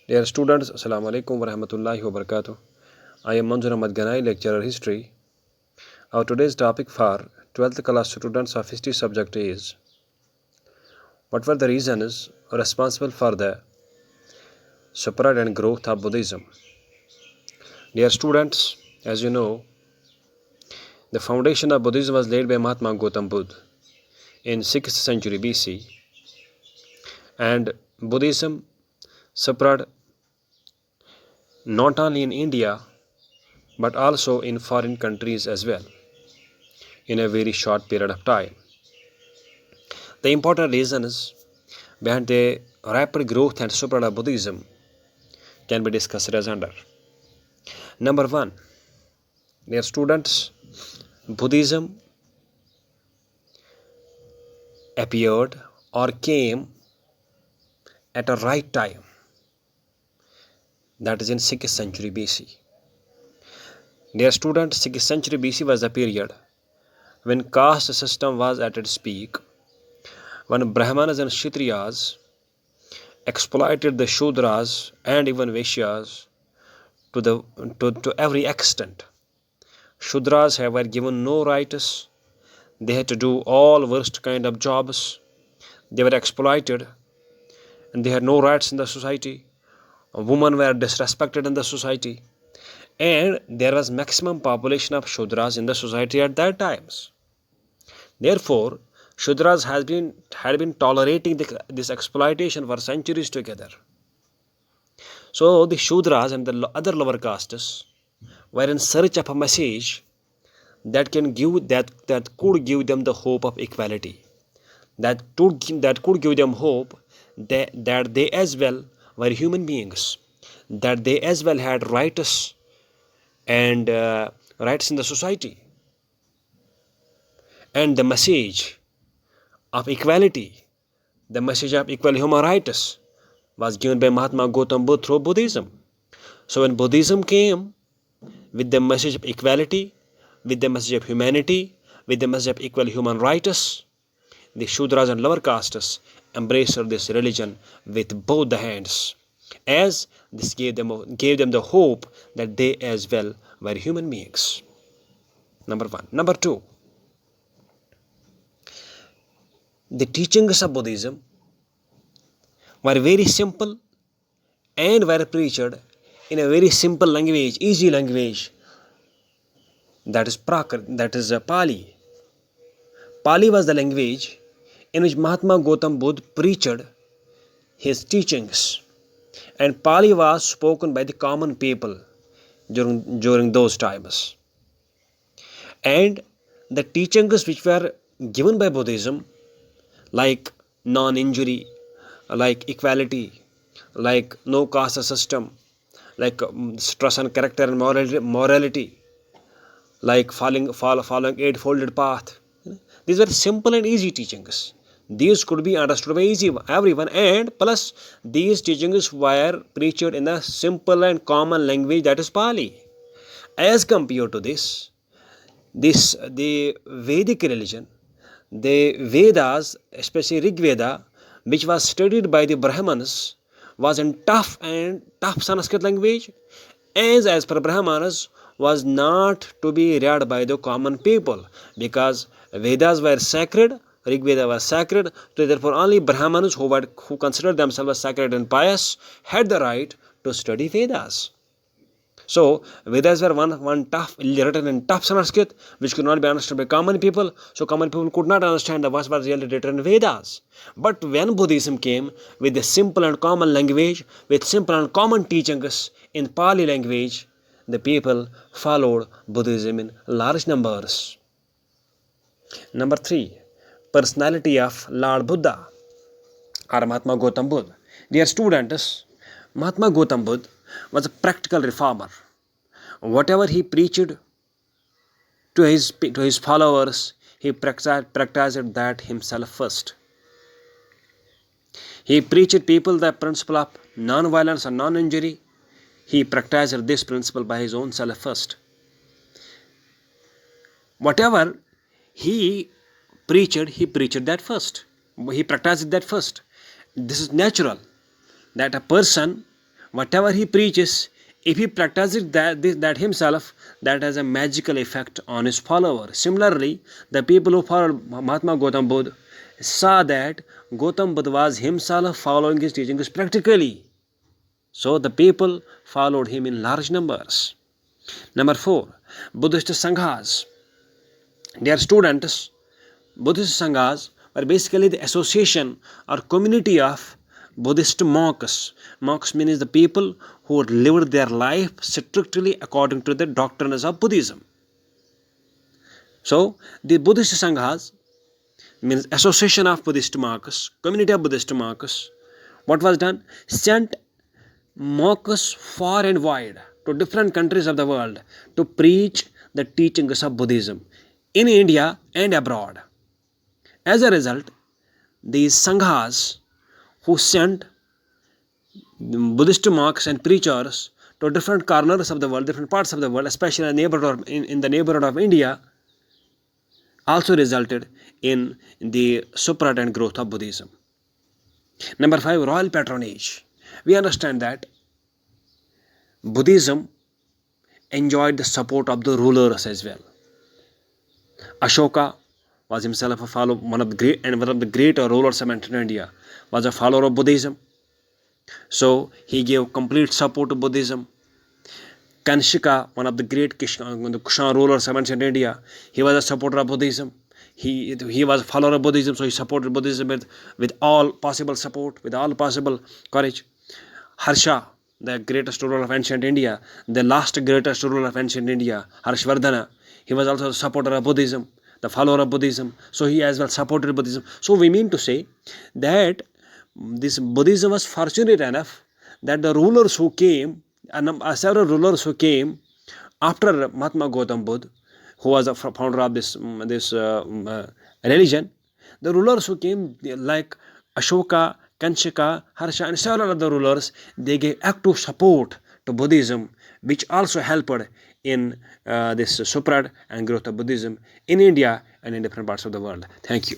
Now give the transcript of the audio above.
Dear students, Assalamu alaikum wa rahmatullahi wa barakatuh. I am Manzur Ahmad Ganai, lecturer history. Our today's topic for 12th class students of history subject is what were the reasons responsible for the spread and growth of Buddhism? Dear students, as you know, the foundation of Buddhism was laid by Mahatma Gautam Buddha in 6th century BC, and Buddhism spread not only in India but also in foreign countries as well in a very short period of time. The important reasons behind the rapid growth and spread of Buddhism can be discussed as under. Number one, dear students, Buddhism appeared or came at a right time, that is in 6th century BC. Dear students, 6th century BC was the period when caste system was at its peak, when Brahmanas and Kshatriyas exploited the Shudras and even Vaishyas to every extent. Shudras were given no rights. They had to do all worst kind of jobs. They were exploited and they had no rights in the society. Women were disrespected in the society. And there was maximum population of Shudras in the society at that times. Therefore, Shudras had been tolerating this exploitation for centuries together. So the Shudras and the other lower castes were in search of a message that could give them the hope of equality, that could give them hope that they as well were human beings, that they as well had rights and rights in the society. And the message of equality, the message of equal human rights was given by Mahatma Gautam Buddha through Buddhism. So when Buddhism came with the message of equality, with the message of humanity, with the message of equal human rights, the Shudras and lower castes embraced this religion with both the hands, as this gave them the hope that they as well were human beings. Number one. Number two, the teachings of Buddhism were very simple and were preached in a very simple language, easy language, that is Pali. Pali was the language in which Mahatma Gautam Buddha preached his teachings, and Pali was spoken by the common people during those times. And the teachings which were given by Buddhism, like non-injury, like equality, like no caste system, like stress on character and morality, like following eightfold path. These were simple and easy teachings. These could be understood by everyone, and plus these teachings were preached in a simple and common language, that is Pali. As compared to the Vedic religion, the Vedas, especially Rig Veda, which was studied by the Brahmanas, was in tough Sanskrit language, as per Brahmanas was not to be read by the common people, because Vedas were sacred, Rig Veda was sacred, so therefore only Brahmanas who considered themselves as sacred and pious had the right to study Vedas. So Vedas were written in tough Sanskrit, which could not be understood by common people. So common people could not understand what was really written in Vedas. But when Buddhism came with a simple and common language, with simple and common teachings in Pali language, the people followed Buddhism in large numbers. Number three, personality of Lord Buddha or Mahatma Gautam Buddha. Dear students, Mahatma Gautam Buddha was a practical reformer. Whatever he preached to his followers, he practiced that himself first. He preached people the principle of non-violence and non-injury. He practiced this principle by his own self first. Whatever he preached that first. He practiced that first. This is natural, that a person whatever he preaches, if he practices that himself, that has a magical effect on his followers. Similarly, the people who followed Mahatma Gautam Buddha saw that Gautam Buddha was himself following his teachings practically. So the people followed him in large numbers. Number 4, Buddhist Sanghas. Their students, Buddhist Sanghas, were basically the association or community of Buddhist monks. Monks means the people who lived their life strictly according to the doctrines of Buddhism. So the Buddhist Sanghas means association of Buddhist monks, community of Buddhist monks. What was done? Sent monks far and wide to different countries of the world to preach the teachings of Buddhism in India and abroad. As a result, these Sanghas who sent Buddhist monks and preachers to different corners of the world, different parts of the world, especially in the neighborhood of India, also resulted in the spread and growth of Buddhism. Number 5, royal patronage. We understand that Buddhism enjoyed the support of the rulers as well. Ashoka was himself a follower, one of the great rulers of ancient India, was a follower of Buddhism. So he gave complete support to Buddhism. Kanshika, one of the great Kushan rulers of ancient India, he was a supporter of Buddhism. He was a follower of Buddhism, so he supported Buddhism with all possible support, with all possible courage. Harsha, the greatest ruler of ancient India, the last greatest ruler of ancient India, Harshvardhana, he was also a supporter of Buddhism, the follower of Buddhism, so he as well supported Buddhism. So we mean to say that this Buddhism was fortunate enough that the rulers who came, several rulers who came after Mahatma Gautam Buddha, who was a founder of this religion, the rulers who came like Ashoka, Kanshika, Harsha and several other rulers, they gave active support to Buddhism, which also helped in this spread and growth of Buddhism in India and in different parts of the world. Thank you.